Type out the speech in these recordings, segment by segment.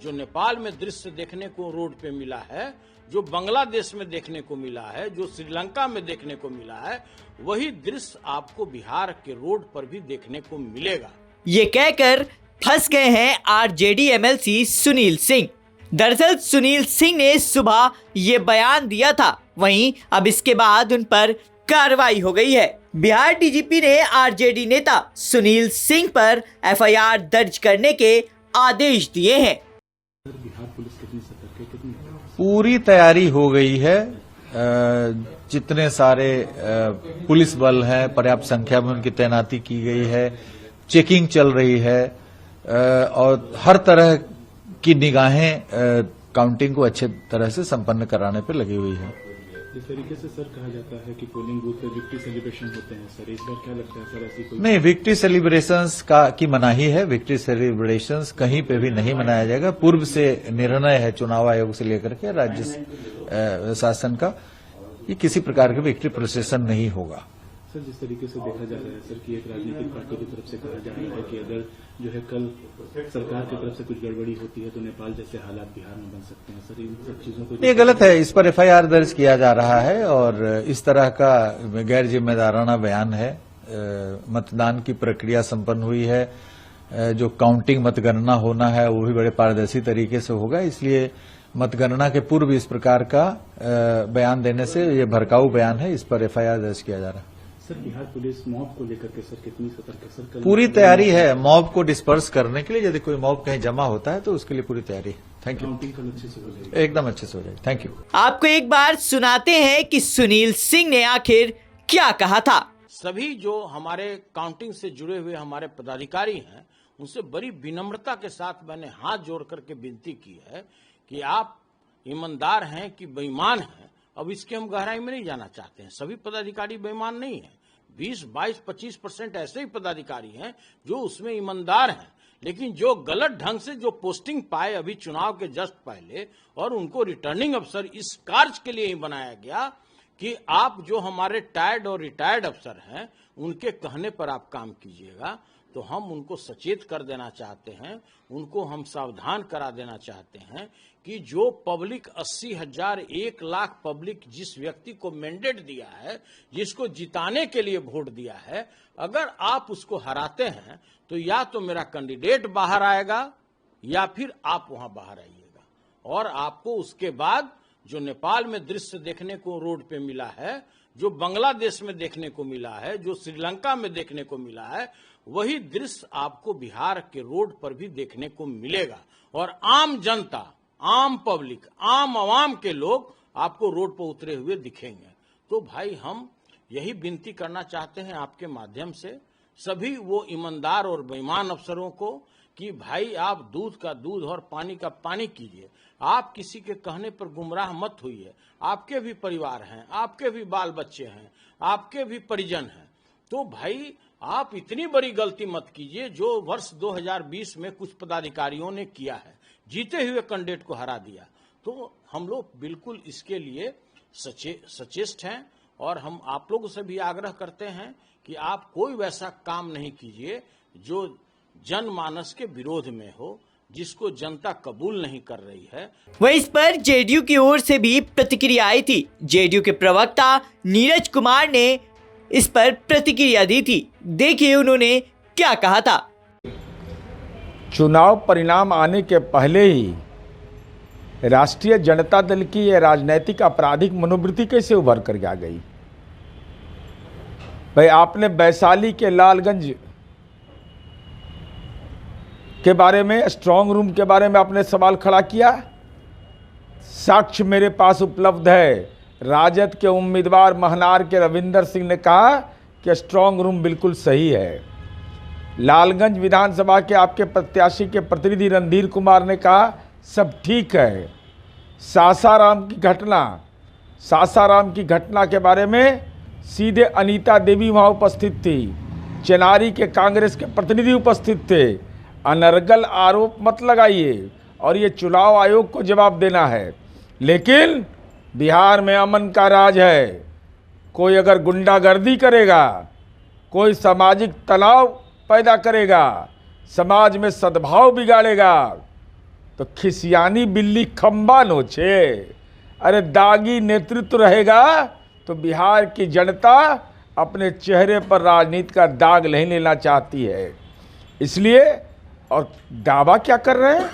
जो नेपाल में दृश्य देखने को रोड पे मिला है, जो बांग्लादेश में देखने को मिला है, जो श्रीलंका में देखने को मिला है, वही दृश्य आपको बिहार के रोड पर भी देखने को मिलेगा। ये कहकर फंस गए हैं आरजेडी एमएलसी सुनील सिंह। दरअसल सुनील सिंह ने सुबह ये बयान दिया था, वहीं अब इसके बाद उन पर कार्रवाई हो गई है। बिहार डीजीपी ने आरजेडी नेता सुनील सिंह पर एफआईआर दर्ज करने के आदेश दिए हैं। बिहार पुलिस कितनी सतर्क है, कितनी पूरी तैयारी हो गई है। जितने सारे पुलिस बल हैं, पर्याप्त संख्या में उनकी तैनाती की गई है, चेकिंग चल रही है और हर तरह की निगाहें काउंटिंग को अच्छे तरह से संपन्न कराने पर लगी हुई है। जिस तरीके से सर कहा जाता है कि पोलिंग बूथ पे विक्ट्री सेलिब्रेशन होते हैं सर, इस बार क्या लगता है सर ऐसी कोई? नहीं, विक्ट्री सेलिब्रेशंस की मनाही है। विक्ट्री सेलिब्रेशंस कहीं पे भी नहीं मनाया जाएगा। पूर्व से निर्णय है चुनाव आयोग से लेकर के राज्य शासन का कि किसी प्रकार का विक्ट्री प्रोसेसन नहीं होगा। सर जिस तरीके से देखा जा रहा है सर कि एक राजनीतिक पार्टी की तरफ से कहा जा रहा है कि अगर जो है कल सरकार की तरफ से कुछ गड़बड़ी होती है तो नेपाल जैसे हालात बिहार में बन सकते हैं सर, इन सब चीजों को ये गलत है। इस पर एफआईआर दर्ज किया जा रहा है और इस तरह का गैर जिम्मेदाराना बयान है। मतदान की प्रक्रिया संपन्न हुई है, जो काउंटिंग मतगणना होना है वो भी बड़े पारदर्शी तरीके से होगा, इसलिए मतगणना के पूर्व इस प्रकार का बयान देने से ये भड़काऊ बयान है, इस पर एफआईआर दर्ज किया जा रहा है। सर बिहार पुलिस मॉब को लेकर के सर कितनी सतर्क है सर? पूरी तैयारी है मॉब को डिस्पर्स करने के लिए। यदि कोई मॉब कहीं जमा होता है तो उसके लिए पूरी तैयारी है। Thank you. काउंटिंग कल अच्छे से हो जाएगी, एकदम अच्छे से हो जाएगी। Thank you. आपको एक बार सुनाते हैं कि सुनील सिंह ने आखिर क्या कहा था। सभी जो हमारे काउंटिंग से जुड़े हुए हमारे पदाधिकारी हैं, उनसे बड़ी विनम्रता के साथ मैंने हाथ जोड़ करके विनती की है कि आप ईमानदार हैं कि बेईमान हैं। अब इसके हम गहराई में नहीं जाना चाहते हैं। सभी पदाधिकारी बेईमान नहीं हैं। 20, 22, 25% ऐसे ही पदाधिकारी हैं जो उसमें ईमानदार हैं, लेकिन जो गलत ढंग से जो पोस्टिंग पाए अभी चुनाव के जस्ट पहले, और उनको रिटर्निंग अफसर इस कार्य के लिए ही बनाया गया कि आप जो हमारे टायर्ड और रिटायर्ड अफसर हैं उनके कहने पर आप काम कीजिएगा। तो हम उनको सचेत कर देना चाहते हैं, उनको हम सावधान करा देना चाहते हैं कि जो पब्लिक 80,000, 1 लाख पब्लिक जिस व्यक्ति को मैंडेट दिया है, जिसको जिताने के लिए वोट दिया है, अगर आप उसको हराते हैं तो या तो मेरा कैंडिडेट बाहर आएगा या फिर आप वहां बाहर आइएगा। और आपको उसके बाद जो नेपाल में दृश्य देखने को रोड पे मिला है, जो बांग्लादेश में देखने को मिला है, जो श्रीलंका में देखने को मिला है, वही दृश्य आपको बिहार के रोड पर भी देखने को मिलेगा। और आम जनता, आम पब्लिक, आम आवाम के लोग आपको रोड पर उतरे हुए दिखेंगे। तो भाई हम यही विनती करना चाहते हैं आपके माध्यम से सभी वो ईमानदार और बेईमान अफसरों को कि भाई आप दूध का दूध और पानी का पानी कीजिए। आप किसी के कहने पर गुमराह मत होइए। आपके भी परिवार हैं, आपके भी बाल बच्चे हैं, आपके भी परिजन हैं। तो भाई आप इतनी बड़ी गलती मत कीजिए जो वर्ष 2020 में कुछ पदाधिकारियों ने किया है, जीते हुए कैंडिडेट को हरा दिया। तो हम लोग बिल्कुल इसके लिए सचेष्ट हैं और हम आप लोगों से भी आग्रह करते हैं कि आप कोई वैसा काम नहीं कीजिए जो जनमानस के विरोध में हो, जिसको जनता कबूल नहीं कर रही है। वहीं इस पर जेडीयू की ओर से भी प्रतिक्रिया आई थी। जेडीयू के प्रवक्ता नीरज कुमार ने इस पर प्रतिक्रिया दी थी। देखिए उन्होंने क्या कहा था। चुनाव परिणाम आने के पहले ही राष्ट्रीय जनता दल की यह राजनीतिक आपराधिक मनोवृत्ति कैसे उभर कर आ गई? भाई आपने वैशाली के लालगंज के बारे में, स्ट्रांग रूम के बारे में आपने सवाल खड़ा किया। साक्ष्य मेरे पास उपलब्ध है। राजद के उम्मीदवार महनार के रविंदर सिंह ने कहा कि स्ट्रांग रूम बिल्कुल सही है। लालगंज विधानसभा के आपके प्रत्याशी के प्रतिनिधि रणधीर कुमार ने कहा सब ठीक है। सासाराम की घटना के बारे में सीधे अनीता देवी वहाँ उपस्थित थी। चेनारी के कांग्रेस के प्रतिनिधि उपस्थित थे। अनर्गल आरोप मत लगाइए और ये चुनाव आयोग को जवाब देना है। लेकिन बिहार में अमन का राज है। कोई अगर गुंडागर्दी करेगा, कोई सामाजिक तनाव पैदा करेगा, समाज में सद्भाव बिगाड़ेगा, तो खिसियानी बिल्ली खंबा नोचे। अरे दागी नेतृत्व रहेगा तो बिहार की जनता अपने चेहरे पर राजनीति का दाग नहीं लेना चाहती है। इसलिए और दावा क्या कर रहे हैं,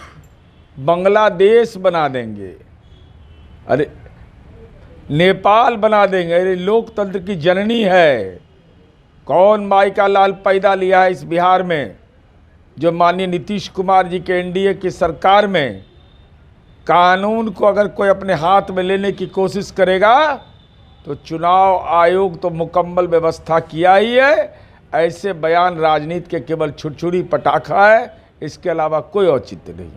बांग्लादेश बना देंगे, अरे नेपाल बना देंगे। अरे लोकतंत्र की जननी है। कौन माई का लाल पैदा लिया है इस बिहार में, जो माननीय नीतीश कुमार जी के एनडीए की सरकार में कानून को अगर कोई अपने हाथ में लेने की कोशिश करेगा तो चुनाव आयोग तो मुकम्मल व्यवस्था किया ही है। ऐसे बयान राजनीति के केवल छुरछुरी पटाखा है, इसके अलावा कोई औचित्य नहीं।